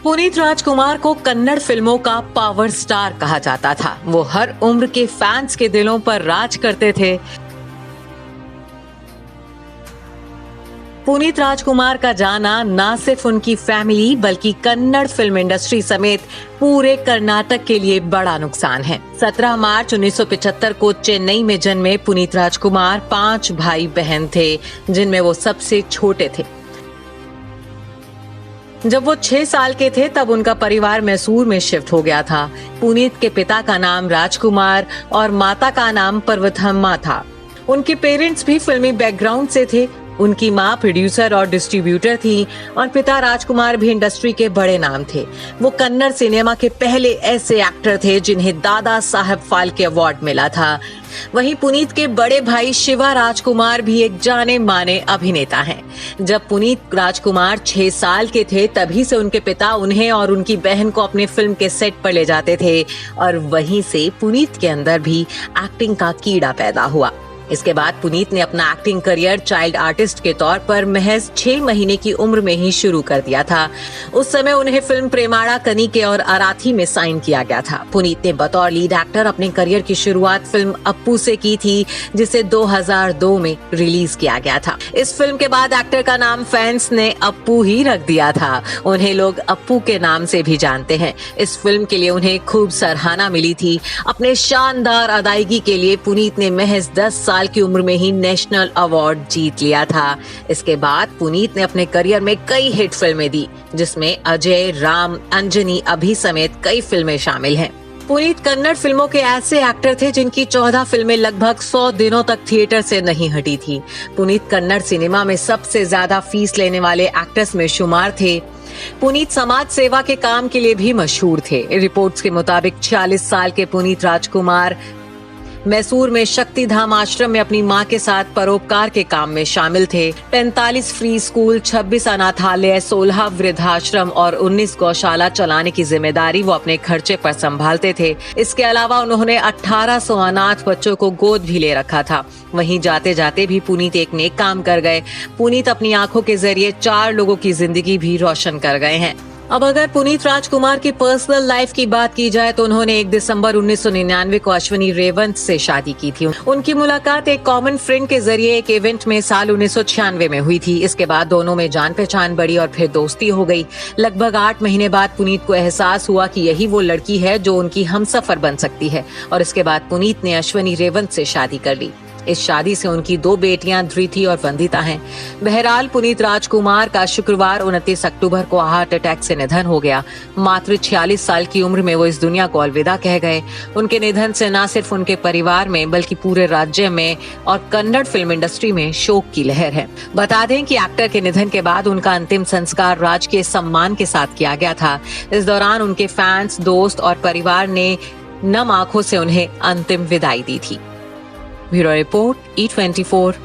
पुनीत राजकुमार को कन्नड़ फिल्मों का पावर स्टार कहा जाता था। वो हर उम्र के फैंस के दिलों पर राज करते थे। पुनीत राजकुमार का जाना न सिर्फ उनकी फैमिली बल्कि कन्नड़ फिल्म इंडस्ट्री समेत पूरे कर्नाटक के लिए बड़ा नुकसान है। 17 मार्च 1975 को चेन्नई में जन्मे पुनीत राजकुमार 5 भाई बहन थे, जिनमें वो सबसे छोटे थे। जब वो 6 साल के थे तब उनका परिवार मैसूर में शिफ्ट हो गया था। पुनीत के पिता का नाम राजकुमार और माता का नाम पर्वतम्मा था। उनके पेरेंट्स भी फिल्मी बैकग्राउंड से थे। उनकी माँ प्रोड्यूसर और डिस्ट्रीब्यूटर थी और पिता राजकुमार भी इंडस्ट्री के बड़े नाम थे। वो कन्नड़ सिनेमा के पहले ऐसे एक्टर थे जिन्हें दादा साहब फाल्के अवार्ड मिला था। वहीं पुनीत के बड़े भाई शिवा राजकुमार भी एक जाने माने अभिनेता हैं। जब पुनीत राजकुमार 6 साल के थे तभी से उनके पिता उन्हें और उनकी बहन को अपने फिल्म के सेट पर ले जाते थे और वहीं से पुनीत के अंदर भी एक्टिंग का कीड़ा पैदा हुआ। इसके बाद पुनीत ने अपना एक्टिंग करियर चाइल्ड आर्टिस्ट के तौर पर महज 6 महीने की उम्र में ही शुरू कर दिया था। उस समय उन्हें फिल्म प्रेमाड़ा कनिके और अराथी में साइन किया गया था। पुनीत ने बतौर लीड एक्टर अपने करियर की शुरुआत फिल्म अप्पू से की थी, जिसे 2002 में रिलीज किया गया था। इस फिल्म के बाद एक्टर का नाम फैंस ने अप्पू ही रख दिया था। उन्हें लोग अप्पू के नाम से भी जानते हैं। इस फिल्म के लिए उन्हें खूब सराहना मिली थी। अपने शानदार अदायगी के लिए पुनीत ने महज 10 साल की उम्र में ही नेशनल अवार्ड जीत लिया था। इसके बाद पुनीत ने अपने करियर में कई हिट फिल्में दी, जिसमें अजय, राम, अंजनी, अभी समेत कई फिल्में शामिल हैं। पुनीत कन्नड़ फिल्मों के ऐसे एक्टर थे जिनकी 14 फिल्में लगभग 100 दिनों तक थिएटर से नहीं हटी थी। पुनीत कन्नड़ सिनेमा में सबसे ज्यादा फीस लेने वाले एक्टर्स में शुमार थे। पुनीत समाज सेवा के काम के लिए भी मशहूर थे। रिपोर्ट्स के मुताबिक 46 साल के पुनीत राजकुमार मैसूर में शक्तिधाम आश्रम में अपनी मां के साथ परोपकार के काम में शामिल थे। 45 फ्री स्कूल, 26 अनाथालय, 16 वृद्धाश्रम और 19 गौशाला चलाने की जिम्मेदारी वो अपने खर्चे पर संभालते थे। इसके अलावा उन्होंने 1800 अनाथ बच्चों को गोद भी ले रखा था। वहीं जाते जाते भी पुनीत एक नेक काम कर गए। पुनीत अपनी आंखों के जरिए 4 लोगों की जिंदगी भी रोशन कर गए हैं। अब अगर पुनीत राजकुमार की पर्सनल लाइफ की बात की जाए तो उन्होंने 1 दिसंबर 1999 को अश्विनी रेवंत से शादी की थी। उनकी मुलाकात एक कॉमन फ्रेंड के जरिए एक इवेंट में साल 1996 में हुई थी। इसके बाद दोनों में जान पहचान बढ़ी और फिर दोस्ती हो गई। लगभग 8 महीने बाद पुनीत को एहसास हुआ कि यही वो लड़की है जो उनकी हमसफर बन सकती है और इसके बाद पुनीत ने अश्विनी रेवंत से शादी कर ली। इस शादी से उनकी 2 बेटियां धृति और वंदिता हैं। बहरहाल पुनीत राजकुमार का शुक्रवार 29 अक्टूबर को हार्ट अटैक से निधन हो गया। मात्र 46 साल की उम्र में वो इस दुनिया को अलविदा कह गए। उनके निधन से न सिर्फ उनके परिवार में बल्कि पूरे राज्य में और कन्नड़ फिल्म इंडस्ट्री में शोक की लहर है। बता दें कि एक्टर के निधन के बाद उनका अंतिम संस्कार राजकीय सम्मान के साथ किया गया था। इस दौरान उनके फैंस, दोस्त और परिवार ने नम आंखों से उन्हें अंतिम विदाई दी थी। Bureau report E24।